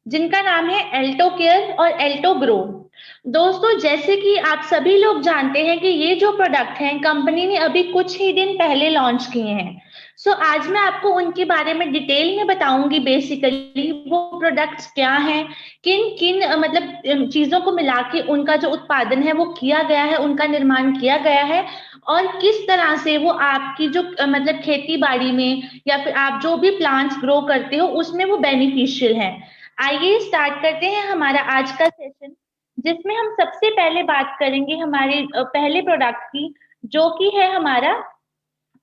जिनका नाम है एल्टो केयर और एल्टो ग्रो। दोस्तों, जैसे कि आप सभी लोग जानते हैं कि ये जो प्रोडक्ट हैं कंपनी ने अभी कुछ ही दिन पहले लॉन्च किए हैं। आज मैं आपको उनके बारे में डिटेल में बताऊंगी। बेसिकली वो प्रोडक्ट्स क्या हैं, किन किन चीजों को मिला के उनका जो उत्पादन है वो किया गया है, उनका निर्माण किया गया है, और किस तरह से वो आपकी जो खेती बाड़ी में या फिर आप जो भी प्लांट्स ग्रो करते हो उसमें वो बेनिफिशियल है। आइए स्टार्ट करते हैं हमारा आज का सेशन, जिसमें हम सबसे पहले बात करेंगे हमारे पहले प्रोडक्ट की, जो कि है हमारा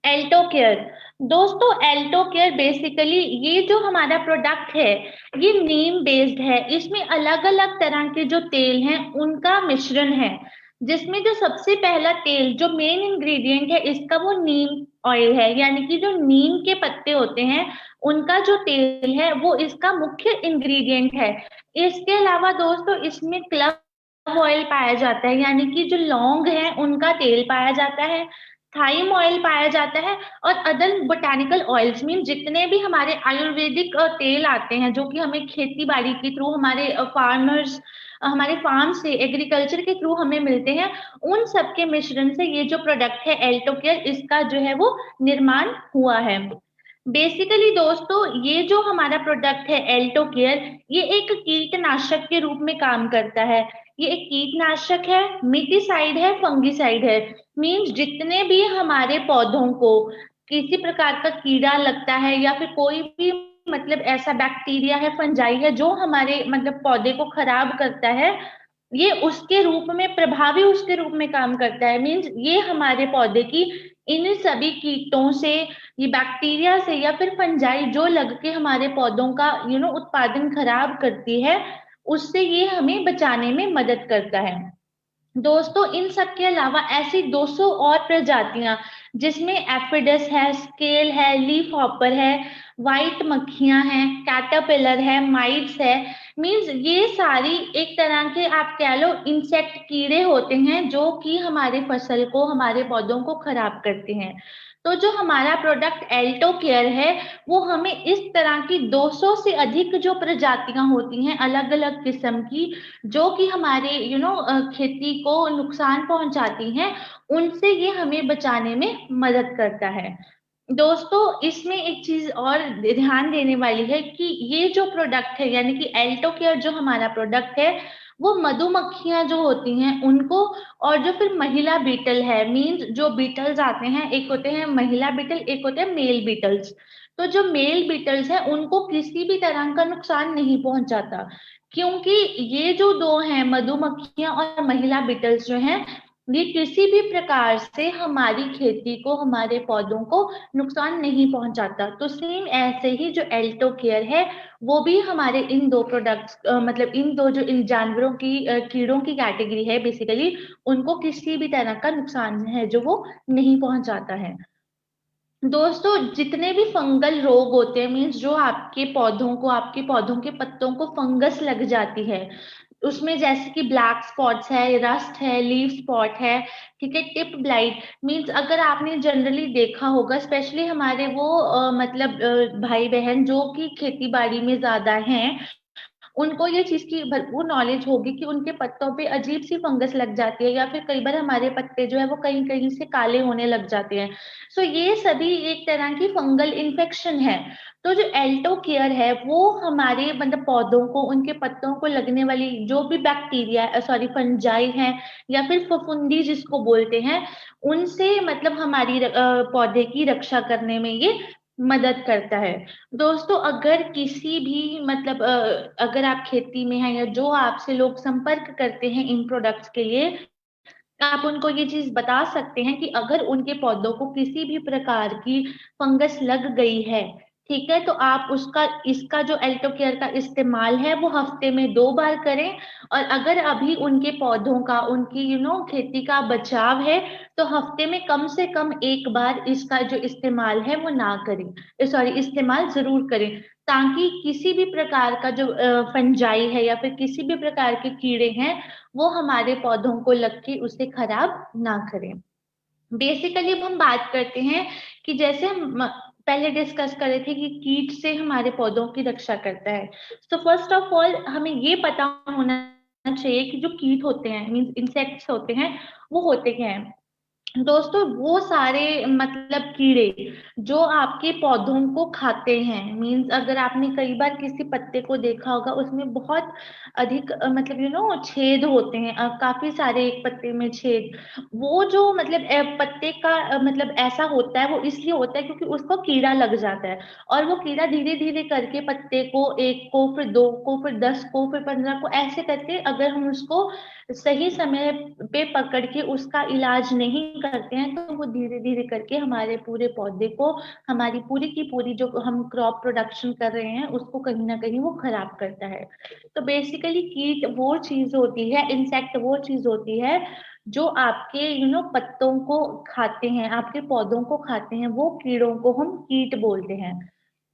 एल्टो केयर। दोस्तों, एल्टो केयर बेसिकली ये जो हमारा प्रोडक्ट है ये नीम बेस्ड है। इसमें अलग अलग तरह के जो तेल हैं उनका मिश्रण है, जिसमें जो सबसे पहला तेल जो मेन इंग्रेडिएंट है इसका वो नीम ऑयल है, यानी कि जो नीम के पत्ते होते हैं उनका जो तेल है वो इसका मुख्य इंग्रेडिएंट है। इसके अलावा दोस्तों इसमें क्लव ऑयल पाया जाता है, यानी कि जो लौंग है उनका तेल पाया जाता है, थाइम ऑयल पाया जाता है, और अदर बोटानिकल ऑयल्स मीन जितने भी हमारे आयुर्वेदिक तेल आते हैं जो कि हमें खेती बाड़ी के थ्रू हमारे फार्मर्स हमारे फार्म से एग्रीकल्चर के थ्रू हमें मिलते हैं, उन सब के मिश्रण से ये जो प्रोडक्ट है एल्टो केयर इसका जो है वो निर्माण हुआ है। बेसिकली दोस्तों ये जो हमारा प्रोडक्ट है एल्टो केयर ये एक कीटनाशक के रूप में काम करता है। ये एक कीटनाशक है, मिटीसाइड है, फंगीसाइड है। मीन्स जितने भी हमारे पौधों को किसी प्रकार का कीड़ा लगता है या फिर कोई भी ऐसा बैक्टीरिया है, फंजाई है जो हमारे पौधे को खराब करता है, ये उसके रूप में प्रभावी उसके रूप में काम करता है। मीन्स ये हमारे पौधे की इन सभी कीटों से, ये बैक्टीरिया से या फिर फंजाई जो लग के हमारे पौधों का उत्पादन खराब करती है, उससे ये हमें बचाने में मदद करता है। दोस्तों, इन सब के अलावा ऐसी 200 और प्रजातियां, जिसमें एफिडस है, स्केल है, लीफ हॉपर है, व्हाइट मक्खियां हैं, कैटरपिलर है, माइट्स है। मींस ये सारी एक तरह के आप कह लो इंसेक्ट कीड़े होते हैं जो कि हमारे फसल को, हमारे पौधों को खराब करते हैं। तो जो हमारा प्रोडक्ट एल्टो केयर है वो हमें इस तरह की 200 से अधिक जो प्रजातियां होती हैं अलग अलग किस्म की, जो कि हमारे खेती को नुकसान पहुंचाती हैं, उनसे ये हमें बचाने में मदद करता है। दोस्तों, इसमें एक चीज और ध्यान देने वाली है कि ये जो प्रोडक्ट है यानी कि एल्टो केयर जो हमारा प्रोडक्ट है वो मधुमक्खियां जो होती हैं उनको, और जो फिर महिला बीटल है, मीन्स जो बीटल्स आते हैं, एक होते हैं महिला बीटल, एक होते हैं मेल बीटल्स। तो जो मेल बीटल्स हैं उनको किसी भी तरह का नुकसान नहीं पहुंचाता, क्योंकि ये जो दो हैं मधुमक्खियां और महिला बीटल्स जो हैं, ये किसी भी प्रकार से हमारी खेती को, हमारे पौधों को नुकसान नहीं पहुंचाता। तो सेम ऐसे ही जो एल्टो केयर है वो भी हमारे इन दो प्रोडक्ट्स इन दो जो इन जानवरों की कीड़ों की कैटेगरी है, बेसिकली उनको किसी भी तरह का नुकसान है जो वो नहीं पहुंचाता है। दोस्तों, जितने भी फंगल रोग होते हैं, मीन्स जो आपके पौधों को, आपके पौधों के पत्तों को फंगस लग जाती है, उसमें जैसे कि ब्लैक स्पॉट्स है, रस्ट है, लीफ स्पॉट है, ठीक है, टिप ब्लाइट। मीन्स अगर आपने जनरली देखा होगा, स्पेशली हमारे वो भाई बहन जो कि खेती बाड़ी में ज्यादा हैं, उनको ये चीज की भरपूर नॉलेज होगी कि उनके पत्तों पे अजीब सी फंगस लग जाती है, या फिर कई बार हमारे पत्ते जो है वो कहीं कहीं से काले होने लग जाते हैं। ये सभी एक तरह की फंगल इन्फेक्शन है। तो जो एल्टो केयर है वो हमारे पौधों को, उनके पत्तों को लगने वाली जो भी बैक्टीरिया, सॉरी फंजाई है या फिर फफूंदी जिसको बोलते हैं, उनसे हमारी पौधे की रक्षा करने में ये मदद करता है। दोस्तों, अगर किसी भी अगर आप खेती में हैं या जो आपसे लोग संपर्क करते हैं इन प्रोडक्ट्स के लिए, आप उनको ये चीज बता सकते हैं कि अगर उनके पौधों को किसी भी प्रकार की फंगस लग गई है, ठीक है, तो आप उसका, इसका जो एल्टो केयर का इस्तेमाल है वो हफ्ते में 2 बार करें। और अगर अभी उनके पौधों का, उनकी खेती का बचाव है, तो हफ्ते में कम से कम 1 बार इसका जो इस्तेमाल है वो ना करें, सॉरी इस्तेमाल जरूर करें, ताकि किसी भी प्रकार का जो फंजाई है या फिर किसी भी प्रकार के कीड़े हैं वो हमारे पौधों को लग के उसे खराब ना करें। बेसिकली अब हम बात करते हैं कि जैसे हम पहले डिस्कस कर रहे थे कि कीट से हमारे पौधों की रक्षा करता है। तो फर्स्ट ऑफ ऑल हमें ये पता होना चाहिए कि जो कीट होते हैं, मीन्स इंसेक्ट्स होते हैं, वो होते क्या हैं। दोस्तों वो सारे मतलब कीड़े जो आपके पौधों को खाते हैं, मीन्स अगर आपने कई बार किसी पत्ते को देखा होगा, उसमें बहुत अधिक मतलब छेद होते हैं, काफी सारे एक पत्ते में छेद। वो जो मतलब पत्ते का मतलब ऐसा होता है, वो इसलिए होता है क्योंकि उसको कीड़ा लग जाता है, और वो कीड़ा धीरे धीरे करके पत्ते को, एक को, फिर दो को, फिर 10 को, फिर 15 को, ऐसे करके अगर हम उसको सही समय पे पकड़ के उसका इलाज नहीं करते हैं, तो वो धीरे धीरे करके हमारे पूरे पौधे को, हमारी पूरी की पूरी जो हम क्रॉप प्रोडक्शन कर रहे हैं, उसको कहीं ना कहीं वो खराब करता है। तो बेसिकली कीट वो चीज होती है, इंसेक्ट वो चीज होती है जो आपके पत्तों को खाते हैं, आपके पौधों को खाते हैं, वो कीड़ों को हम कीट बोलते हैं।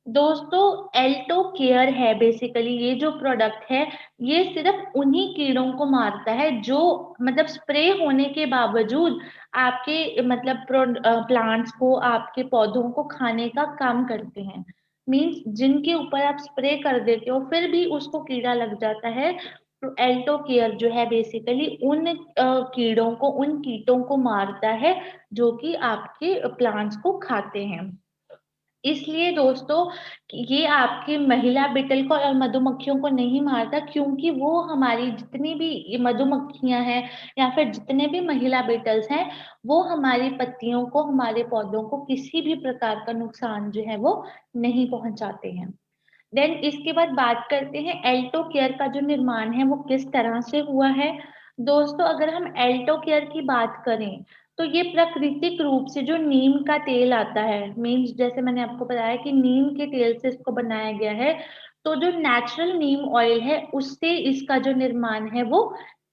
दोस्तों एल्टो केयर है बेसिकली ये जो प्रोडक्ट है, ये सिर्फ उन्हीं कीड़ों को मारता है जो मतलब स्प्रे होने के बावजूद आपके मतलब प्लांट्स को, आपके पौधों को खाने का काम करते हैं। मीन्स जिनके ऊपर आप स्प्रे कर देते हो फिर भी उसको कीड़ा लग जाता है, तो एल्टो केयर जो है बेसिकली उन कीड़ों को, उन कीटों को मारता है जो कि आपके प्लांट्स को खाते हैं। इसलिए दोस्तों ये आपकी महिला बिटल को और मधुमक्खियों को नहीं मारता, क्योंकि वो हमारी जितनी भी मधुमक्खियां हैं या फिर जितने भी महिला बिटल्स हैं, वो हमारी पत्तियों को, हमारे पौधों को किसी भी प्रकार का नुकसान जो है वो नहीं पहुंचाते हैं। देन इसके बाद बात करते हैं एल्टो केयर का जो निर्माण है वो किस तरह से हुआ है। दोस्तों अगर हम एल्टो केयर की बात करें, तो ये प्राकृतिक रूप से जो नीम का तेल आता है, मीन्स जैसे मैंने आपको बताया कि नीम के तेल से इसको बनाया गया है, तो जो नेचुरल नीम ऑयल है उससे इसका जो निर्माण है वो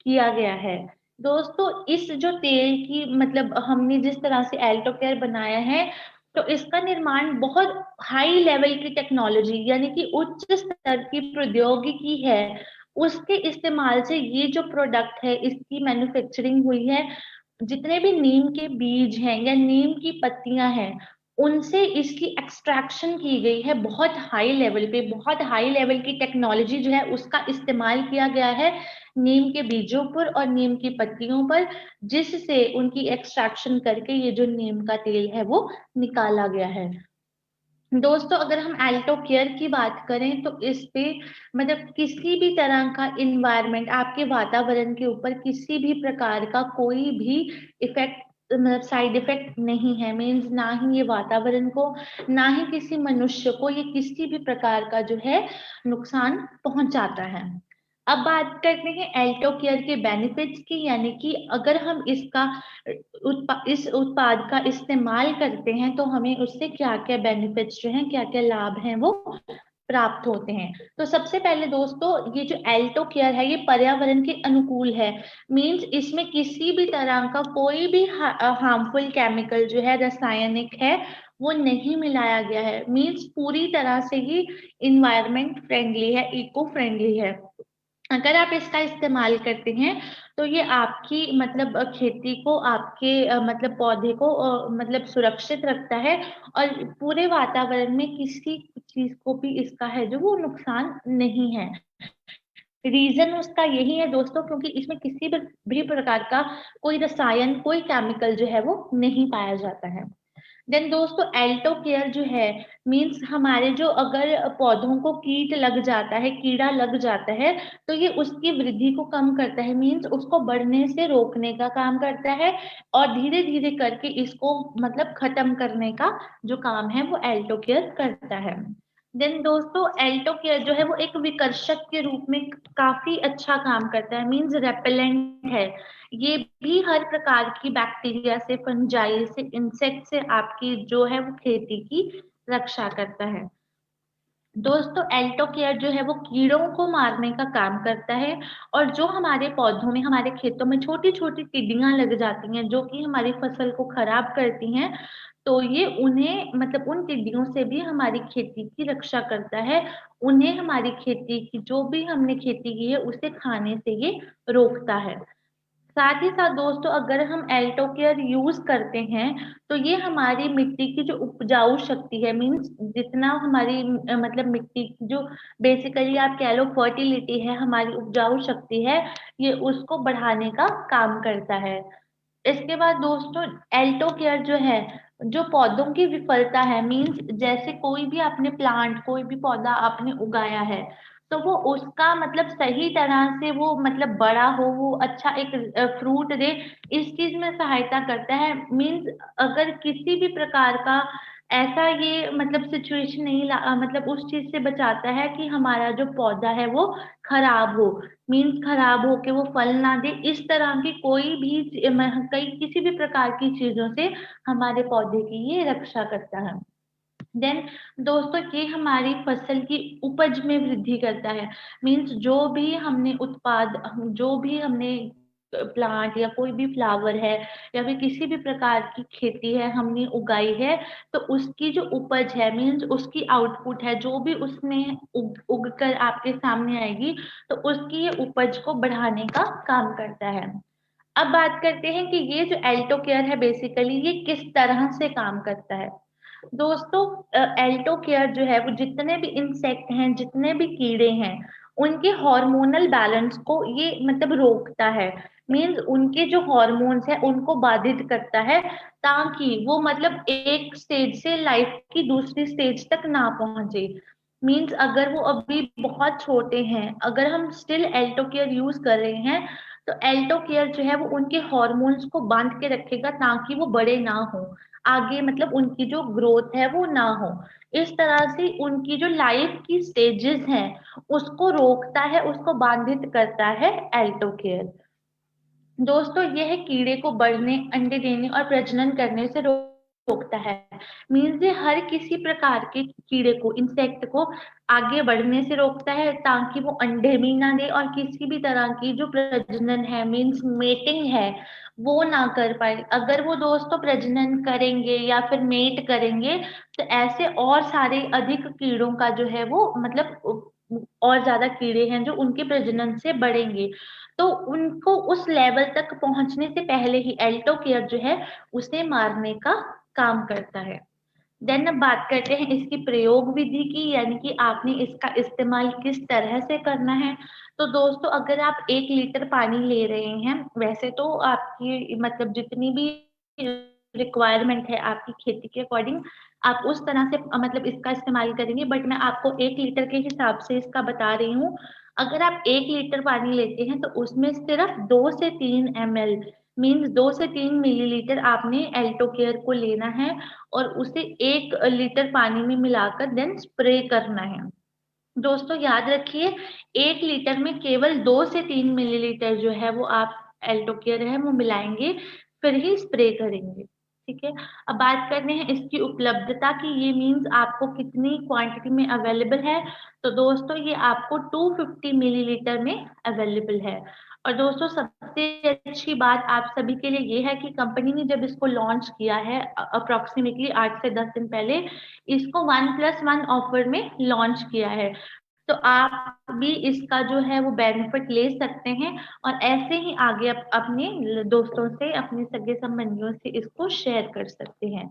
किया गया है। दोस्तों इस जो तेल की मतलब हमने जिस तरह से एल्टो केयर बनाया है, तो इसका निर्माण बहुत हाई लेवल की टेक्नोलॉजी यानी कि उच्च स्तर की प्रौद्योगिकी है, उसके इस्तेमाल से ये जो प्रोडक्ट है इसकी मैन्युफैक्चरिंग हुई है। जितने भी नीम के बीज हैं या नीम की पत्तियां हैं, उनसे इसकी एक्सट्रैक्शन की गई है बहुत हाई लेवल पे, बहुत हाई लेवल की टेक्नोलॉजी जो है उसका इस्तेमाल किया गया है नीम के बीजों पर और नीम की पत्तियों पर, जिससे उनकी एक्सट्रैक्शन करके ये जो नीम का तेल है वो निकाला गया है। दोस्तों अगर हम एल्टो केयर की बात करें, तो इस पे मतलब किसी भी तरह का इन्वायरमेंट, आपके वातावरण के ऊपर किसी भी प्रकार का कोई भी इफेक्ट मतलब साइड इफेक्ट नहीं है। मीन्स ना ही ये वातावरण को, ना ही किसी मनुष्य को ये किसी भी प्रकार का जो है नुकसान पहुंचाता है। अब बात करते हैं एल्टो केयर के बेनिफिट्स की, यानी कि अगर हम इसका इस उत्पाद का इस्तेमाल करते हैं तो हमें उससे क्या क्या बेनिफिट्स जो हैं, क्या क्या लाभ हैं वो प्राप्त होते हैं। तो सबसे पहले दोस्तों ये जो एल्टो केयर है ये पर्यावरण के अनुकूल है। मींस इसमें किसी भी तरह का कोई भी हार्मफुल केमिकल जो है, रासायनिक है, वो नहीं मिलाया गया है। मींस पूरी तरह से ही इन्वायरमेंट फ्रेंडली है, इको फ्रेंडली है। अगर आप इसका इस्तेमाल करते हैं तो ये आपकी मतलब खेती को, आपके मतलब पौधे को मतलब सुरक्षित रखता है, और पूरे वातावरण में किसी चीज को भी इसका है जो वो नुकसान नहीं है। रीजन उसका यही है दोस्तों, क्योंकि इसमें किसी भी प्रकार का कोई रसायन, कोई केमिकल जो है वो नहीं पाया जाता है। देन दोस्तों एल्टो केयर जो है, मीन्स हमारे जो अगर पौधों को कीट लग जाता है, कीड़ा लग जाता है, तो ये उसकी वृद्धि को कम करता है, मीन्स उसको बढ़ने से रोकने का काम करता है, और धीरे धीरे करके इसको मतलब खत्म करने का जो काम है वो एल्टो केयर करता है। देन दोस्तों एल्टो केयर जो है वो एक विकर्षक के रूप में काफी अच्छा काम करता है, मीन्स रेपेलेंट है। ये भी हर प्रकार की बैक्टीरिया से, फंजाई से, इंसेक्ट से आपकी जो है वो खेती की रक्षा करता है। दोस्तों एल्टो केयर जो है वो कीड़ों को मारने का काम करता है, और जो हमारे पौधों में, हमारे खेतों में छोटी छोटी टिड्डियां लग जाती हैं जो कि हमारी फसल को खराब करती हैं, तो ये उन्हें मतलब उन टिड्डियों से भी हमारी खेती की रक्षा करता है। उन्हें हमारी खेती की, जो भी हमने खेती की है, उसे खाने से ये रोकता है। साथ ही साथ दोस्तों अगर हम एल्टो केयर यूज करते हैं तो ये हमारी मिट्टी की जो उपजाऊ शक्ति है, मीन्स जितना हमारी मतलब मिट्टी की जो बेसिकली आप कह लो फर्टिलिटी है, हमारी उपजाऊ शक्ति है, ये उसको बढ़ाने का काम करता है। इसके बाद दोस्तों एल्टो केयर जो है, जो पौधों की विफलता है, मीन्स जैसे कोई भी आपने प्लांट, कोई भी पौधा आपने उगाया है, तो वो उसका मतलब सही तरह से वो मतलब बड़ा हो, वो अच्छा एक फ्रूट दे, इस चीज में सहायता करता है। मीन्स अगर किसी भी प्रकार का ऐसा ये मतलब सिचुएशन नहीं मतलब उस चीज से बचाता है कि हमारा जो पौधा है वो खराब हो, मीन्स खराब हो के वो फल ना दे, इस तरह की कोई भी कई किसी भी प्रकार की चीजों से हमारे पौधे की ये रक्षा करता है। देन दोस्तों ये हमारी फसल की उपज में वृद्धि करता है। मीन्स जो भी हमने उत्पाद, जो भी हमने प्लांट या कोई भी फ्लावर है या फिर किसी भी प्रकार की खेती है हमने उगाई है, तो उसकी जो उपज है, मीन्स उसकी आउटपुट है, जो भी उसमें उग कर आपके सामने आएगी, तो उसकी ये उपज को बढ़ाने का काम करता है। अब बात करते हैं कि ये जो एल्टो केयर है बेसिकली ये किस तरह से काम करता है। दोस्तों एल्टो केयर जो है वो जितने भी इंसेक्ट हैं, जितने भी कीड़े हैं, उनके हार्मोनल बैलेंस को ये मतलब रोकता है। मीन्स उनके जो हॉर्मोन्स है उनको बाधित करता है, ताकि वो मतलब एक स्टेज से लाइफ की दूसरी स्टेज तक ना पहुंचे। मीन्स अगर वो अभी बहुत छोटे हैं, अगर हम स्टिल एल्टो केयर यूज कर रहे हैं, तो एल्टो केयर जो है वो उनके हॉर्मोन्स को बांध के रखेगा ताकि वो बड़े ना हो, आगे मतलब उनकी जो ग्रोथ है वो ना हो। इस तरह से उनकी जो लाइफ की स्टेजेस हैं उसको रोकता है, उसको बाधित करता है एल्टो केयर। दोस्तों यह कीड़े को बढ़ने, अंडे देने और प्रजनन करने से रोकता है। मीन्स ये हर किसी प्रकार के कीड़े को, इंसेक्ट को आगे बढ़ने से रोकता है ताकि वो अंडे भी ना दे और किसी भी तरह की जो प्रजनन है, मीन्स मेटिंग है, वो ना कर पाए। अगर वो दोस्तों प्रजनन करेंगे या फिर मेट करेंगे, तो ऐसे और सारे अधिक कीड़ों का जो है वो मतलब और ज्यादा कीड़े हैं जो उनके प्रजनन से बढ़ेंगे, तो उनको उस लेवल तक पहुंचने से पहले ही एल्टो केयर जो है उसे मारने का काम करता है। देन अब बात करते हैं इसकी प्रयोग विधि की, यानी कि आपने इसका इस्तेमाल किस तरह से करना है। तो दोस्तों अगर आप 1 लीटर पानी ले रहे हैं, वैसे तो आपकी मतलब जितनी भी रिक्वायरमेंट है आपकी खेती के अकॉर्डिंग आप उस तरह से मतलब इसका इस्तेमाल करेंगे, बट मैं आपको 1 लीटर के हिसाब से इसका बता रही हूँ। अगर आप 1 लीटर पानी लेते हैं तो उसमें सिर्फ 2 से 3 ml, मीन्स 2 से 3 मिलीलीटर आपने एल्टो केयर को लेना है और उसे 1 लीटर पानी में मिलाकर देन स्प्रे करना है। दोस्तों याद रखिए 1 लीटर में केवल 2 से 3 मिलीलीटर जो है वो आप एल्टो केयर है वो मिलाएंगे, फिर ही स्प्रे करेंगे। ठीक है। अब बात करते हैं इसकी उपलब्धता की, ये मीन्स आपको कितनी क्वांटिटी में अवेलेबल है। तो दोस्तों ये आपको 250 मिलीलीटर में अवेलेबल है। और दोस्तों सबसे अच्छी बात आप सभी के लिए ये है कि कंपनी ने जब इसको लॉन्च किया है अप्रोक्सीमेटली 8 से 10 दिन पहले, इसको 1+1 ऑफर में लॉन्च किया है। तो आप भी इसका जो है वो बेनिफिट ले सकते हैं और ऐसे ही आगे अपने दोस्तों से, अपने सगे संबंधियों से इसको शेयर कर सकते हैं।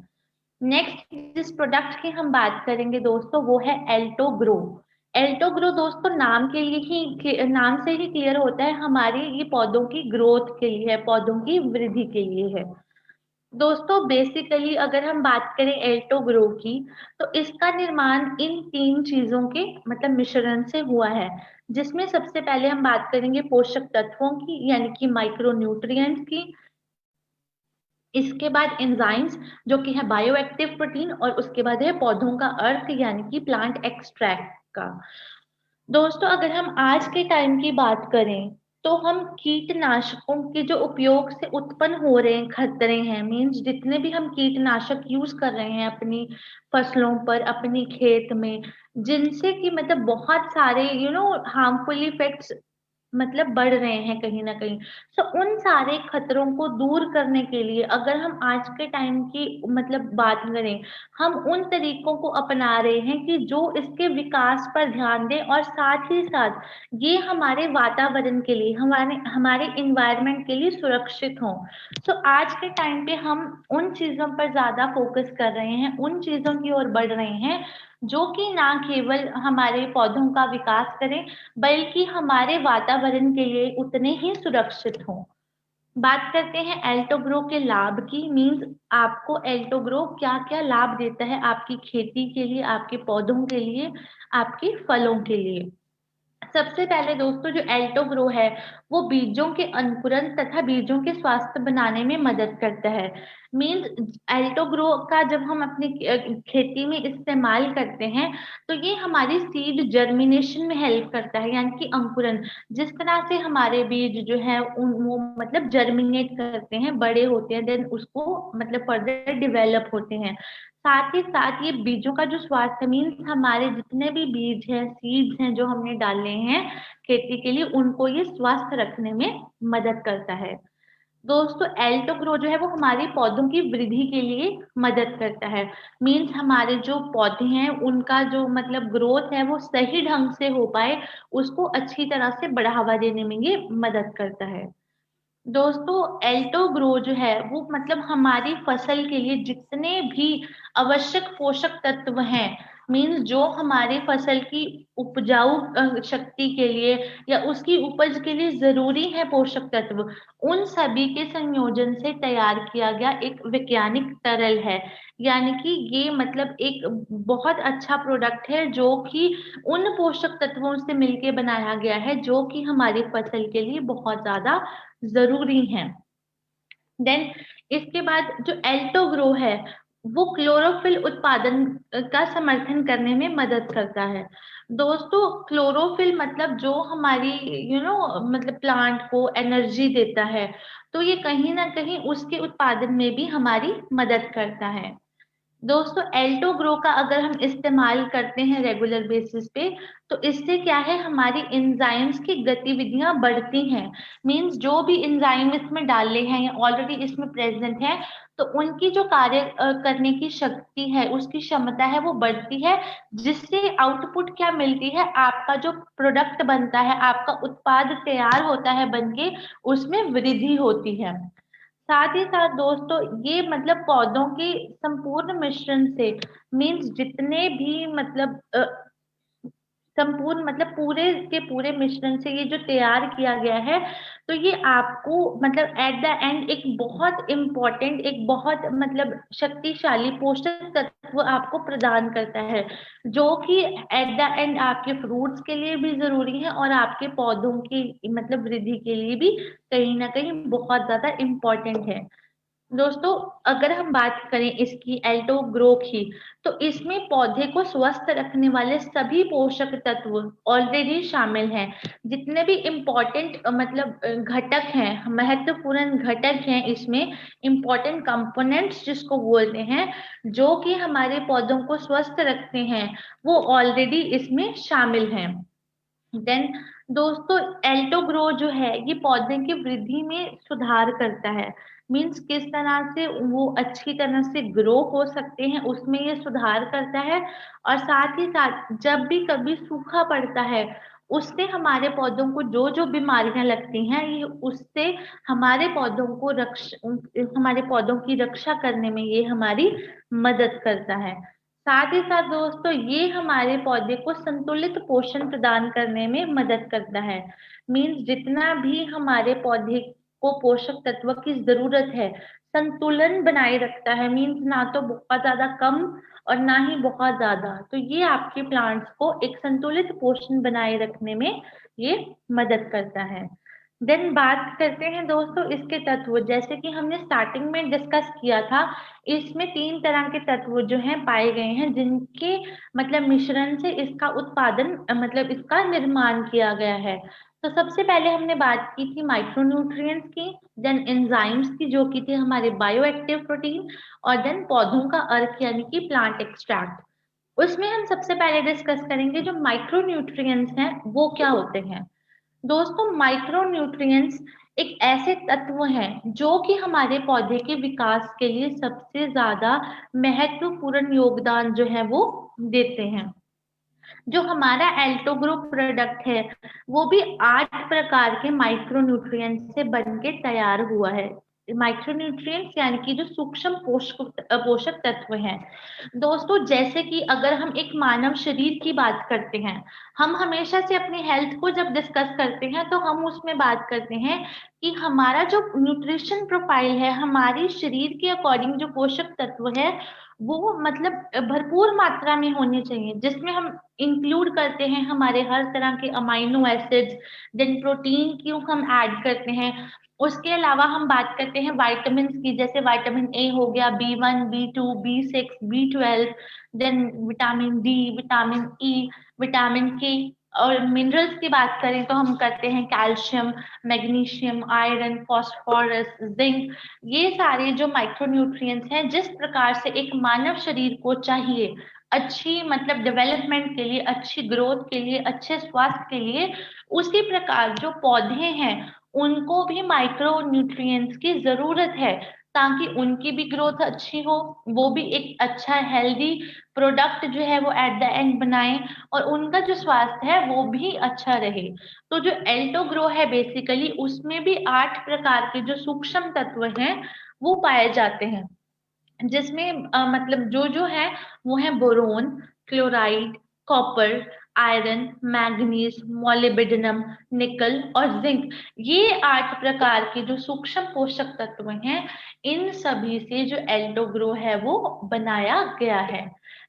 नेक्स्ट जिस प्रोडक्ट की हम बात करेंगे दोस्तों वो है एल्टो ग्रो। एल्टो ग्रो दोस्तों नाम के लिए ही, नाम से ही क्लियर होता है, हमारी ये पौधों की ग्रोथ के लिए है, पौधों की वृद्धि के लिए है। दोस्तों बेसिकली अगर हम बात करें एल्टो ग्रो की, तो इसका निर्माण इन 3 चीजों के मतलब मिश्रण से हुआ है, जिसमें सबसे पहले हम बात करेंगे पोषक तत्वों की, यानी कि माइक्रो न्यूट्रिएंट्स की। इसके बाद एंजाइम्स जो कि है बायो एक्टिव प्रोटीन, और उसके बाद है पौधों का अर्क यानी कि प्लांट एक्सट्रैक्ट का। दोस्तों अगर हम आज के टाइम की बात करें, तो हम कीटनाशकों के जो उपयोग से उत्पन्न हो रहे हैं खतरे हैं, मीन्स जितने भी हम कीटनाशक यूज कर रहे हैं अपनी फसलों पर, अपनी खेत में, जिनसे कि मतलब बहुत सारे हार्मफुल इफेक्ट्स मतलब बढ़ रहे हैं कहीं ना कहीं। तो उन सारे खतरों को दूर करने के लिए अगर हम आज के टाइम की मतलब बात करें, हम उन तरीकों को अपना रहे हैं कि जो इसके विकास पर ध्यान दें और साथ ही साथ ये हमारे वातावरण के लिए, हमारे हमारे इन्वायरमेंट के लिए सुरक्षित हों। तो आज के टाइम पे हम उन चीजों पर ज्यादा फोकस कर रहे हैं, उन चीजों की ओर बढ़ रहे हैं जो कि ना केवल हमारे पौधों का विकास करें बल्कि हमारे वातावरण के लिए उतने ही सुरक्षित हों। बात करते हैं एल्टोग्रो के लाभ की। मीन्स आपको एल्टोग्रो क्या क्या लाभ देता है आपकी खेती के लिए, आपके पौधों के लिए, आपके फलों के लिए। सबसे पहले दोस्तों जो एल्टो ग्रो है वो बीजों के अंकुरन तथा बीजों के स्वास्थ्य बनाने में मदद करता है। मीन्स एल्टो ग्रो का जब हम अपनी खेती में इस्तेमाल करते हैं तो ये हमारी सीड जर्मिनेशन में हेल्प करता है, यानी कि अंकुरन। जिस तरह से हमारे बीज जो है उन वो मतलब जर्मिनेट करते हैं, बड़े होते हैं, देन उसको मतलब फर्दर डिवेलप होते हैं। साथ ही साथ ये बीजों का जो स्वास्थ्य, मीन्स हमारे जितने भी बीज हैं, सीड्स हैं जो हमने डाले हैं खेती के लिए, उनको ये स्वस्थ रखने में मदद करता है। दोस्तों एल्टो ग्रो जो है वो हमारे पौधों की वृद्धि के लिए मदद करता है। मीन्स हमारे जो पौधे हैं उनका जो मतलब ग्रोथ है वो सही ढंग से हो पाए, उसको अच्छी तरह से बढ़ावा देने में ये मदद करता है। दोस्तों एल्टो ग्रो जो है वो मतलब हमारी फसल के लिए जितने भी आवश्यक पोषक तत्व हैं, मीन्स जो हमारे फसल की उपजाऊ शक्ति के लिए या उसकी उपज के लिए जरूरी है पोषक तत्व, उन सभी के संयोजन से तैयार किया गया एक वैज्ञानिक तरल है। यानी कि ये मतलब एक बहुत अच्छा प्रोडक्ट है जो कि उन पोषक तत्वों से मिलके बनाया गया है जो कि हमारी फसल के लिए बहुत ज्यादा जरूरी हैं। देन इसके बाद जो एल्टो ग्रो है वो क्लोरोफिल उत्पादन का समर्थन करने में मदद करता है। दोस्तों क्लोरोफिल मतलब जो हमारी मतलब प्लांट को एनर्जी देता है, तो ये कहीं ना कहीं उसके उत्पादन में भी हमारी मदद करता है। दोस्तों एल्टो ग्रो का अगर हम इस्तेमाल करते हैं रेगुलर बेसिस पे, तो इससे क्या है हमारी एंजाइम्स की गतिविधियां बढ़ती हैं। मींस जो भी एंजाइम इसमें डाले हैं या ऑलरेडी इसमें प्रेजेंट है, तो उनकी जो कार्य करने की शक्ति है, उसकी क्षमता है वो बढ़ती है। जिससे आउटपुट क्या मिलती है, आपका जो प्रोडक्ट बनता है, आपका उत्पाद तैयार होता है बनके, उसमें वृद्धि होती है। साथ ही साथ दोस्तों ये मतलब पौधों के संपूर्ण मिश्रण से, मीन्स जितने भी मतलब संपूर्ण मतलब पूरे के पूरे मिश्रण से ये जो तैयार किया गया है, तो ये आपको मतलब एट द एंड एक बहुत इम्पोर्टेंट, एक बहुत मतलब शक्तिशाली पोषक तत्व आपको प्रदान करता है, जो कि एट द एंड आपके फ्रूट्स के लिए भी जरूरी है और आपके पौधों की मतलब वृद्धि के लिए भी कहीं ना कहीं बहुत ज्यादा इम्पोर्टेंट है। दोस्तों अगर हम बात करें इसकी एल्टो ग्रो की, तो इसमें पौधे को स्वस्थ रखने वाले सभी पोषक तत्व ऑलरेडी शामिल हैं। जितने भी इम्पोर्टेंट मतलब घटक हैं, महत्वपूर्ण घटक हैं इसमें, इम्पोर्टेंट कंपोनेंट्स जिसको बोलते हैं, जो कि हमारे पौधों को स्वस्थ रखते हैं, वो ऑलरेडी इसमें शामिल हैं। देन दोस्तों एल्टो ग्रो जो है ये पौधे की वृद्धि में सुधार करता है। मीन्स किस तरह से वो अच्छी तरह से ग्रो हो सकते हैं उसमें ये सुधार करता है। और साथ ही साथ जब भी कभी सूखा पड़ता है, उससे हमारे पौधों को जो जो बीमारियां लगती हैं, ये उससे हमारे पौधों को हमारे पौधों की रक्षा करने में ये हमारी मदद करता है। साथ ही साथ दोस्तों ये हमारे पौधे को संतुलित पोषण प्रदान करने में मदद करता है। मीन्स जितना भी हमारे पौधे को पोषक तत्व की जरूरत है, संतुलन बनाए रखता है। मीन्स ना तो बहुत ज्यादा कम और ना ही बहुत ज्यादा, तो ये आपके प्लांट्स को एक संतुलित पोषण बनाए रखने में ये मदद करता है। देन बात करते हैं दोस्तों इसके तत्व, जैसे कि हमने स्टार्टिंग में डिस्कस किया था, इसमें 3 तरह के तत्व जो हैं पाए गए हैं जिनके मतलब मिश्रण से इसका उत्पादन मतलब इसका निर्माण किया गया है। तो सबसे पहले हमने बात की थी माइक्रोन्यूट्रिएंट्स की, देन एंजाइम्स की जो कि थे हमारे बायो एक्टिव प्रोटीन, और देन पौधों का अर्क यानी कि प्लांट एक्सट्रैक्ट। उसमें हम सबसे पहले डिस्कस करेंगे जो माइक्रोन्यूट्रिएंट्स हैं वो क्या होते हैं। दोस्तों माइक्रो न्यूट्रिएंट्स एक ऐसे तत्व हैं जो कि हमारे पौधे के विकास के लिए सबसे ज्यादा महत्वपूर्ण योगदान जो है वो देते हैं। जो हमारा एल्टो ग्रुप प्रोडक्ट है वो भी 8 प्रकार के माइक्रो न्यूट्रिएंट से बन के तैयार हुआ है। माइक्रो न्यूट्रिएंट्स यानी कि जो सूक्ष्म पोषक पोषक तत्व हैं। दोस्तों जैसे कि अगर हम एक मानव शरीर की बात करते हैं, हम हमेशा से अपनी हेल्थ को जब डिस्कस करते हैं तो हम उसमें बात करते हैं कि हमारा जो न्यूट्रिशन प्रोफाइल है, हमारी शरीर के अकॉर्डिंग जो पोषक तत्व है वो मतलब भरपूर मात्रा में होने चाहिए, जिसमें हम इंक्लूड करते हैं हमारे हर तरह के अमाइनो एसिड्स, देन प्रोटीन की हम ऐड करते हैं। उसके अलावा हम बात करते हैं विटामिन की, जैसे विटामिन ए हो गया, B1, B2, B6, B12, then vitamin D, vitamin E, vitamin K. और मिनरल्स की बात करें तो हम करते हैं calcium, magnesium, iron, phosphorus, zinc. ये सारे जो माइक्रो न्यूट्रिएंट्स हैं, जिस प्रकार से एक मानव शरीर को चाहिए अच्छी मतलब डेवलपमेंट के लिए, अच्छी ग्रोथ के लिए, अच्छे स्वास्थ्य के लिए, उसी प्रकार जो पौधे हैं उनको भी माइक्रो न्यूट्रिएंट्स की जरूरत है, ताकि उनकी भी ग्रोथ अच्छी हो, वो भी एक अच्छा हेल्दी प्रोडक्ट जो है वो एट द एंड बनाएं, और उनका जो स्वास्थ्य है वो भी अच्छा रहे। तो जो एल्टो ग्रो है बेसिकली उसमें भी 8 प्रकार के जो सूक्ष्म तत्व हैं वो पाए जाते हैं, जिसमें मतलब जो जो है वो है boron, chloride, copper, iron, manganese, molybdenum, निकल और जिंक। ये 8 प्रकार के जो सूक्ष्म पोषक तत्व हैं, इन सभी से जो एल्डोग्रो है वो बनाया गया है।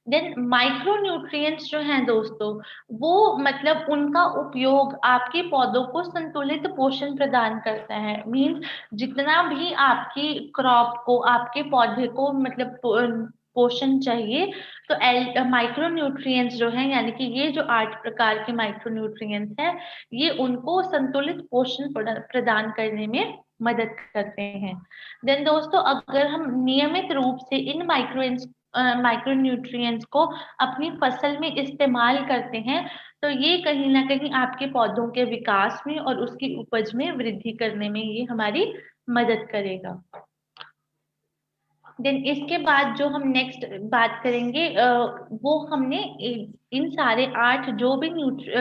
देन माइक्रो न्यूट्रिएंट्स जो हैं दोस्तों, वो मतलब उनका उपयोग आपके पौधों को संतुलित पोषण प्रदान करता है। मीन्स जितना भी आपकी क्रॉप को, आपके पौधे को मतलब पोषण चाहिए, तो माइक्रो न्यूट्रिएंट्स जो है, यानी कि ये जो 8 प्रकार के माइक्रो न्यूट्रिएंट्स हैं, ये उनको संतुलित पोषण प्रदान करने में मदद करते हैं। देन दोस्तों अगर हम नियमित रूप से इन माइक्रो न्यूट्रिएंट्स को अपनी फसल में इस्तेमाल करते हैं, तो ये कहीं ना कहीं आपके पौधों के विकास में और उसकी उपज में वृद्धि करने में ये हमारी मदद करेगा। देन इसके बाद जो हम नेक्स्ट बात करेंगे वो हमने इन सारे 8 जो भी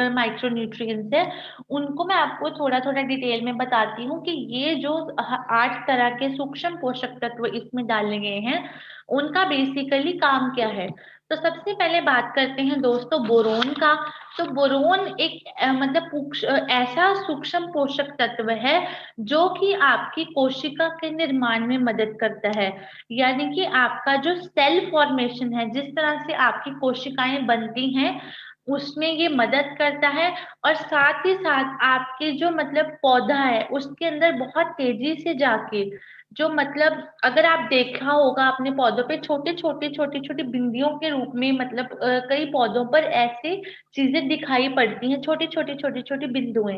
माइक्रो न्यूट्रिएंट्स है उनको मैं आपको थोड़ा थोड़ा डिटेल में बताती हूँ कि ये जो 8 तरह के सूक्ष्म पोषक तत्व इसमें डाले गए हैं उनका बेसिकली काम क्या है। तो सबसे पहले बात करते हैं दोस्तों बोरोन का। तो बोरोन एक मतलब ऐसा सूक्ष्म पोषक तत्व है जो कि आपकी कोशिका के निर्माण में मदद करता है। यानी कि आपका जो सेल फॉर्मेशन है, जिस तरह से आपकी कोशिकाएं बनती हैं, उसमें ये मदद करता है। और साथ ही साथ आपके जो मतलब पौधा है उसके अंदर बहुत तेजी से जाके जो मतलब अगर आप देखा होगा अपने पौधों पे छोटे छोटे बिंदियों के रूप में मतलब कई पौधों पर ऐसे चीजें दिखाई पड़ती हैं, छोटी छोटी बिंदुएं।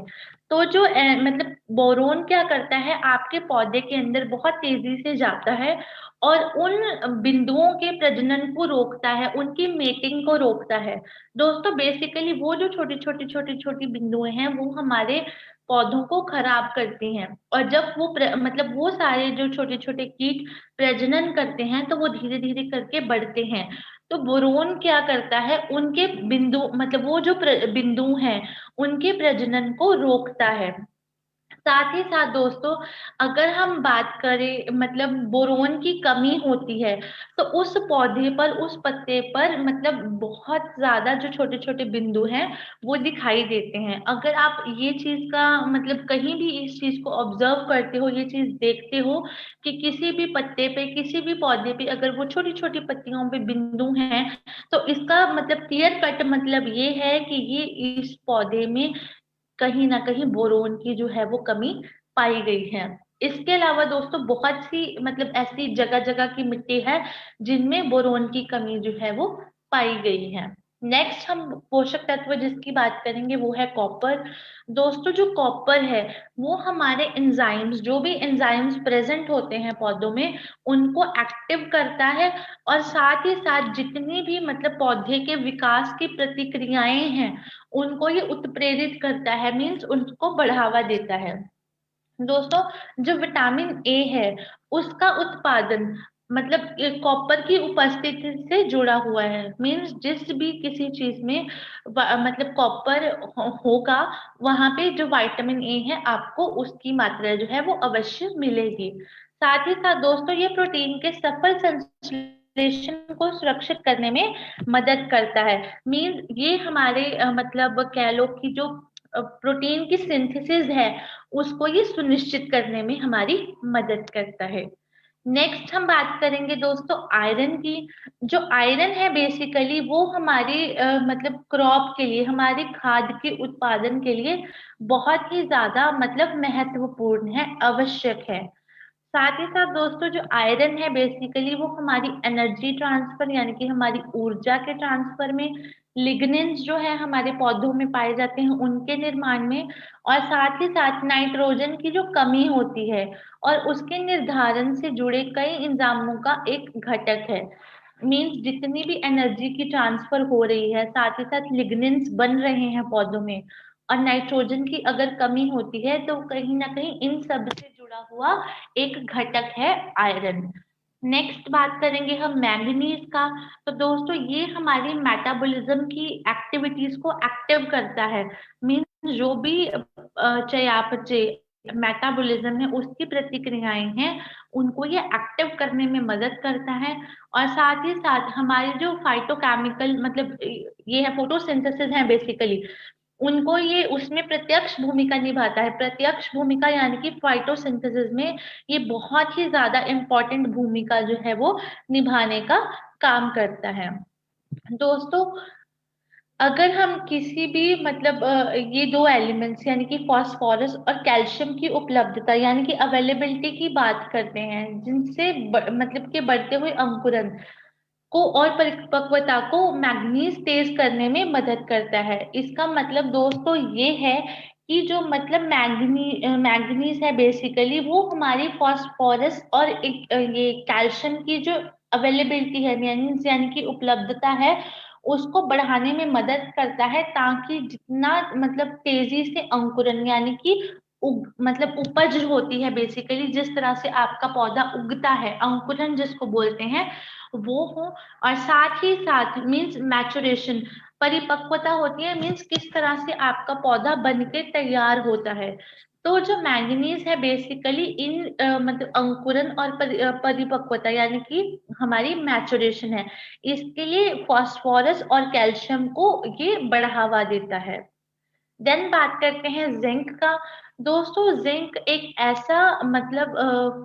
तो जो मतलब बोरोन क्या करता है, आपके पौधे के अंदर बहुत तेजी से जाता है और उन बिंदुओं के प्रजनन को रोकता है, उनकी मेटिंग को रोकता है। दोस्तों बेसिकली वो जो छोटी छोटी बिंदुएं हैं वो हमारे पौधों को खराब करती हैं, और जब वो मतलब वो सारे जो छोटे छोटे कीट प्रजनन करते हैं तो वो धीरे धीरे करके बढ़ते हैं। तो बोरोन क्या करता है, उनके बिंदु मतलब वो जो बिंदु हैं उनके प्रजनन को रोकता है। साथ ही साथ दोस्तों अगर हम बात करें मतलब बोरोन की कमी होती है तो उस पौधे पर, उस पत्ते पर मतलब बहुत ज्यादा जो छोटे छोटे बिंदु हैं वो दिखाई देते हैं। अगर आप ये चीज का मतलब कहीं भी इस चीज को ऑब्जर्व करते हो, ये चीज देखते हो कि किसी भी पत्ते पे, किसी भी पौधे पे अगर वो छोटी छोटी पत्तियों पे बिंदु हैं, तो इसका मतलब क्लियर कट मतलब ये है कि ये इस पौधे में कहीं ना कहीं बोरोन की जो है वो कमी पाई गई है। इसके अलावा दोस्तों बहुत सी मतलब ऐसी जगह जगह की मिट्टी है जिनमें बोरोन की कमी जो है वो पाई गई है। नेक्स्ट हम पोषक तत्व जिसकी बात करेंगे वो है कॉपर। दोस्तों जो कॉपर है वो हमारे एंजाइम्स, जो भी एंजाइम्स प्रेजेंट होते हैं पौधों में, उनको एक्टिव करता है। और साथ ही साथ जितनी भी मतलब पौधे के विकास की प्रतिक्रियाएं हैं उनको ये उत्प्रेरित करता है, मीन्स उनको बढ़ावा देता है। दोस्तों, जो विटामिन ए है उसका उत्पादन मतलब कॉपर की उपस्थिति से जुड़ा हुआ है। मीन्स जिस भी किसी चीज में मतलब कॉपर होगा, वहां पे जो विटामिन ए है आपको उसकी मात्रा जो है वो अवश्य मिलेगी। साथ ही साथ दोस्तों, ये प्रोटीन के सफल संश्लेषण को सुरक्षित करने में मदद करता है। मीन्स ये हमारे मतलब कह लो कि जो प्रोटीन की सिंथेसिस है उसको ये सुनिश्चित करने में हमारी मदद करता है। नेक्स्ट हम बात करेंगे दोस्तों आयरन की। जो आयरन है बेसिकली वो हमारी मतलब क्रॉप के लिए, हमारी खाद के उत्पादन के लिए बहुत ही ज्यादा मतलब महत्वपूर्ण है, आवश्यक है। साथ ही साथ दोस्तों, जो आयरन है बेसिकली वो हमारी एनर्जी ट्रांसफर यानी कि हमारी ऊर्जा के ट्रांसफर में, लिग्निन्स जो है हमारे पौधों में पाए जाते हैं उनके निर्माण में, और साथ ही साथ नाइट्रोजन की जो कमी होती है और उसके निर्धारण से जुड़े कई एंजाइमों का एक घटक है। मीन्स जितनी भी एनर्जी की ट्रांसफर हो रही है, साथ ही साथ लिग्निन्स बन रहे हैं पौधों में, और नाइट्रोजन की अगर कमी होती है तो कहीं ना कहीं इन सब से जुड़ा हुआ एक घटक है आयरन। नेक्स्ट बात करेंगे हम मैंगनीज का। तो दोस्तों, ये हमारी मेटाबॉलिज्म की एक्टिविटीज को एक्टिव करता है। मीन्स जो भी चयापचय मेटाबॉलिज्म है उसकी प्रतिक्रियाएं हैं उनको ये एक्टिव करने में मदद करता है। और साथ ही साथ हमारे जो फाइटोकेमिकल मतलब ये है फोटोसिंथेसिस है बेसिकली, उनको ये उसमें प्रत्यक्ष भूमिका निभाता है। प्रत्यक्ष भूमिका यानी कि फाइटोसिंथेसिस में ये बहुत ही ज्यादा इंपॉर्टेंट भूमिका जो है वो निभाने का काम करता है। दोस्तों, अगर हम किसी भी मतलब ये दो एलिमेंट्स यानी कि फास्फोरस और कैल्शियम की उपलब्धता यानी कि अवेलेबिलिटी की बात करते हैं, जिनसे मतलब के बढ़ते हुए अंकुरन को और परिपक्वता को मैग्नीज तेज करने में मदद करता है। इसका मतलब दोस्तों ये है कि जो मतलब मैग्नीज है बेसिकली वो हमारी फास्फोरस और ये कैल्शियम की जो अवेलेबिलिटी है यानी कि उपलब्धता है उसको बढ़ाने में मदद करता है, ताकि जितना मतलब तेजी से अंकुरन यानी कि मतलब उपज होती है बेसिकली, जिस तरह से आपका पौधा उगता है, अंकुरन जिसको बोलते हैं, वो हो। और साथ ही साथ मीन्स मैचुरेशन, परिपक्वता होती है, मीन्स किस तरह से आपका पौधा बनके तैयार होता है। तो जो मैंगनीज है बेसिकली इन मतलब अंकुरन और परिपक्वता यानी कि हमारी मैचुरेशन है, इसके लिए फास्फोरस और कैल्शियम को ये बढ़ावा देता है। देन बात करते हैं जिंक का। दोस्तों, जिंक एक ऐसा मतलब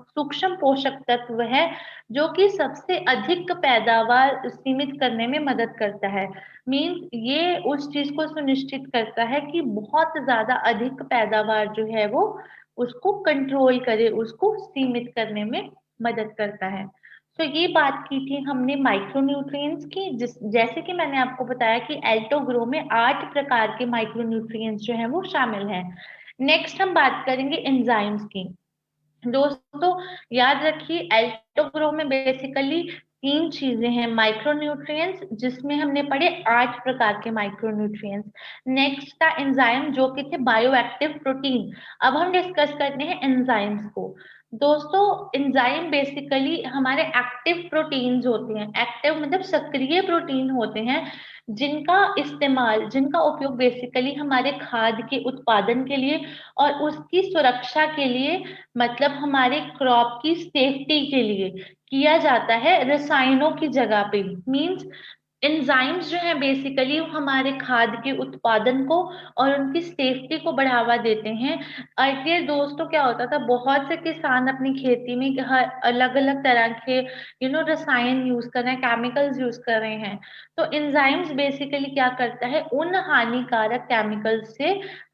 सूक्ष्म पोषक तत्व है जो कि सबसे अधिक पैदावार सीमित करने में मदद करता है। मीन्स ये उस चीज को सुनिश्चित करता है कि बहुत ज्यादा अधिक पैदावार जो है वो उसको कंट्रोल करे, उसको सीमित करने में मदद करता है। तो ये बात की थी हमने माइक्रोन्यूट्रिएंट्स की, जिस जैसे कि मैंने आपको बताया कि एल्टोग्रो में 8 प्रकार के माइक्रोन्यूट्रिएंट्स जो है वो शामिल हैं। नेक्स्ट हम बात करेंगे एंजाइम्स की। दोस्तों, याद रखिए एल्टोग्रो में बेसिकली 3 चीजें हैं, माइक्रोन्यूट्रिएंट्स जिसमें हमने पढ़े 8 प्रकार के माइक्रोन्यूट्रिएंट्स। नेक्स्ट था एंजाइम जो कि थे बायोएक्टिव प्रोटीन। अब हम डिस्कस करते हैं एंजाइम्स को। दोस्तों, एंजाइम बेसिकली हमारे एक्टिव प्रोटीन्स होते हैं, एक्टिव मतलब सक्रिय प्रोटीन होते हैं, जिनका उपयोग बेसिकली हमारे खाद के उत्पादन के लिए और उसकी सुरक्षा के लिए, मतलब हमारे क्रॉप की सेफ्टी के लिए किया जाता है रसायनों की जगह पे। मींस एंजाइम्स जो है बेसिकली हमारे खाद के उत्पादन को और उनकी सेफ्टी को बढ़ावा देते हैं। अर्लियर दोस्तों क्या होता था, बहुत से किसान अपनी खेती में अलग अलग तरह के रसायन यूज कर रहे हैं, केमिकल्स यूज कर रहे हैं। तो एंजाइम्स बेसिकली क्या करता है, उन हानिकारक केमिकल्स से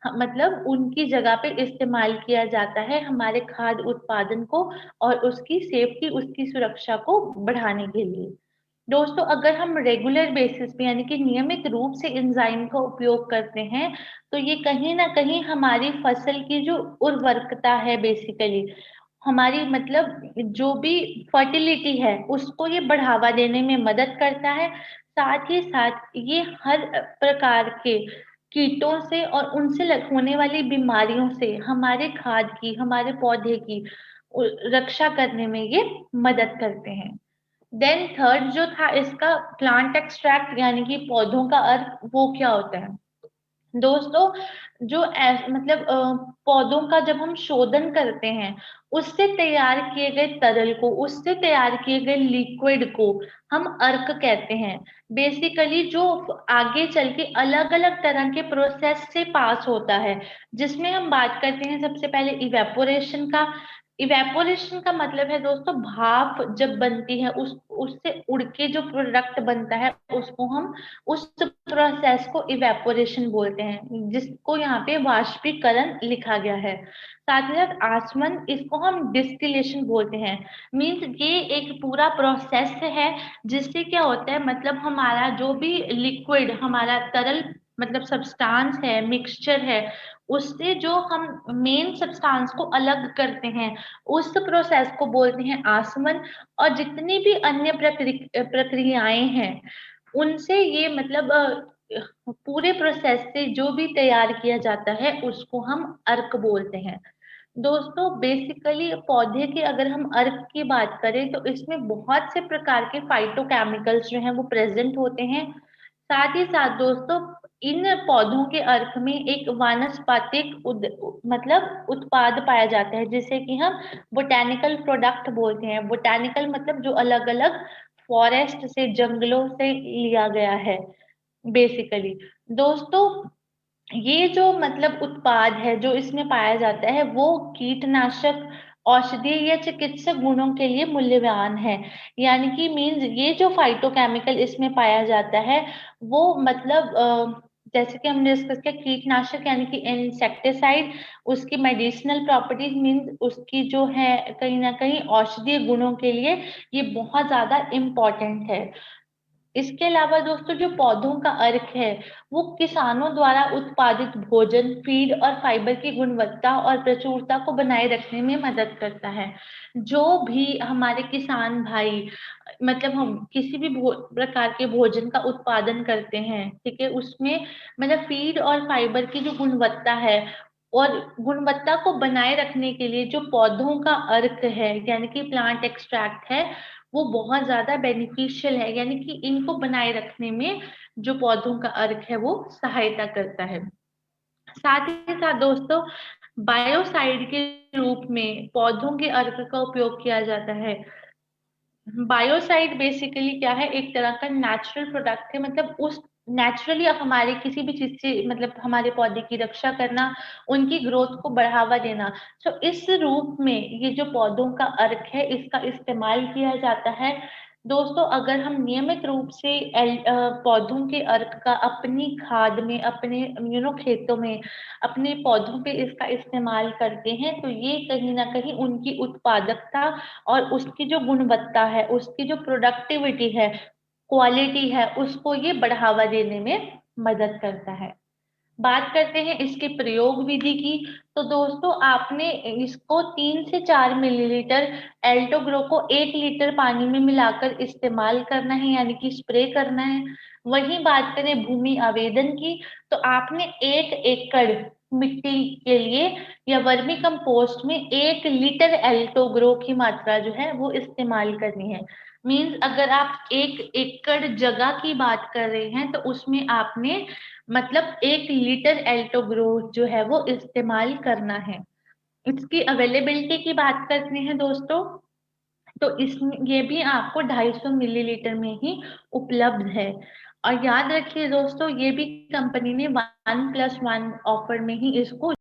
मतलब उनकी जगह पे इस्तेमाल किया जाता है हमारे खाद्य उत्पादन को और उसकी सेफ्टी, उसकी सुरक्षा को बढ़ाने के लिए। दोस्तों, अगर हम रेगुलर बेसिस पे यानी कि नियमित रूप से एंजाइम का उपयोग करते हैं तो ये कहीं ना कहीं हमारी फसल की जो उर्वरकता है बेसिकली, हमारी मतलब जो भी फर्टिलिटी है उसको ये बढ़ावा देने में मदद करता है। साथ ही साथ ये हर प्रकार के कीटों से और उनसे होने वाली बीमारियों से हमारे खाद की, हमारे पौधे की रक्षा करने में ये मदद करते हैं। देन थर्ड जो था इसका, प्लांट एक्सट्रैक्ट यानी कि पौधों का अर्क, वो क्या होता है दोस्तों? जो मतलब पौधों का जब हम शोधन करते हैं, उससे तैयार किए गए तरल को, उससे तैयार किए गए लिक्विड को हम अर्क कहते हैं। बेसिकली जो आगे चल के अलग अलग तरह के प्रोसेस से पास होता है, जिसमें हम बात करते हैं सबसे पहले इवेपोरेशन का। इवेपोरेशन का मतलब है दोस्तों, भाप जब बनती है उस उससे उड़ के जो प्रोडक्ट बनता है, उसको हम, उस प्रोसेस को इवेपोरेशन बोलते हैं, जिसको यहाँ पे वाष्पीकरण लिखा गया है। साथ ही साथ आसमन, इसको हम डिस्टिलेशन बोलते हैं। मीन्स ये एक पूरा प्रोसेस है, जिससे क्या होता है, मतलब हमारा जो भी लिक्विड, हमारा तरल मतलब सब्सटेंस है, मिक्सचर है, उससे जो हम मेन सब्सटेंस को अलग करते हैं, उस प्रोसेस को बोलते हैं आसमन। और जितनी भी अन्य प्रक्रियाएं हैं, उनसे ये मतलब पूरे प्रोसेस से जो भी तैयार किया जाता है, उसको हम अर्क बोलते हैं। दोस्तों बेसिकली पौधे के अगर हम अर्क की बात करें, तो इसमें बहुत से प्रकार के फाइटोकेमिकल्स जो हैं वो प्रेजेंट होते हैं। साथ ही साथ दोस्तों, इन पौधों के अर्क में एक वानस्पतिक मतलब उत्पाद पाया जाता है, जिसे कि हम बोटेनिकल प्रोडक्ट बोलते हैं। बोटेनिकल मतलब जो अलग अलग फॉरेस्ट से, जंगलों से लिया गया है बेसिकली। दोस्तों ये जो मतलब उत्पाद है जो इसमें पाया जाता है, वो कीटनाशक, औषधीय या चिकित्सक गुणों के लिए मूल्यवान है। यानी कि मीन्स ये जो फाइटोकेमिकल इसमें पाया जाता है, वो मतलब जैसे कि हमने डिस्कस किया, कीटनाशक यानी कि इंसेक्टिसाइड, उसकी मेडिसिनल प्रॉपर्टीज मीन्स उसकी जो है कहीं ना कहीं औषधीय गुणों के लिए ये बहुत ज्यादा इम्पोर्टेंट है। इसके अलावा दोस्तों, जो पौधों का अर्क है, वो किसानों द्वारा उत्पादित भोजन, फीड और फाइबर की गुणवत्ता और प्रचुरता को बनाए रखने में मदद करता है। जो भी हमारे किसान भाई मतलब हम किसी भी प्रकार के भोजन का उत्पादन करते हैं, ठीक है, उसमें मतलब फीड और फाइबर की जो गुणवत्ता है, और गुणवत्ता को बनाए रखने के लिए जो पौधों का अर्क है यानी कि प्लांट एक्सट्रैक्ट है, वो बहुत ज्यादा बेनिफिशियल है। यानी कि इनको बनाए रखने में जो पौधों का अर्क है वो सहायता करता है। साथ ही साथ दोस्तों, बायोसाइड के रूप में पौधों के अर्क का उपयोग किया जाता है। बायोसाइड बेसिकली क्या है, एक तरह का नेचुरल प्रोडक्ट है, मतलब उस नेचुरली हमारे किसी भी चीज से मतलब हमारे पौधे की रक्षा करना, उनकी ग्रोथ को बढ़ावा देना। तो इस रूप में ये जो पौधों का अर्क है, इसका इस्तेमाल किया जाता है। दोस्तों अगर हम नियमित रूप से पौधों के अर्क का अपनी खाद में, अपने खेतों में, अपने पौधों पे इसका इस्तेमाल करते हैं, तो ये कहीं ना कहीं उनकी उत्पादकता और उसकी जो गुणवत्ता है, उसकी जो प्रोडक्टिविटी है, क्वालिटी है, उसको ये बढ़ावा देने में मदद करता है। बात करते हैं इसके प्रयोग विधि की। तो दोस्तों आपने इसको 3 से 4 मिलीलीटर एल्टोग्रो को 1 लीटर पानी में मिलाकर इस्तेमाल करना है, यानी कि स्प्रे करना है। वहीं बात करें भूमि आवेदन की, तो आपने 1 एकड़ मिट्टी के लिए या वर्मी कंपोस्ट में 1 लीटर एल्टोग्रो की मात्रा जो है वो इस्तेमाल करनी है। मीन्स अगर आप 1 एकड़ जगह की बात कर रहे हैं, तो उसमें आपने मतलब 1 लीटर एल्टोग्रो जो है वो इस्तेमाल करना है। इसकी अवेलेबिलिटी की बात करते हैं दोस्तों, तो इसमें ये भी आपको 250 मिलीलीटर में ही उपलब्ध है। और याद रखिए दोस्तों, ये भी कंपनी ने 1+1 ऑफर में ही इसको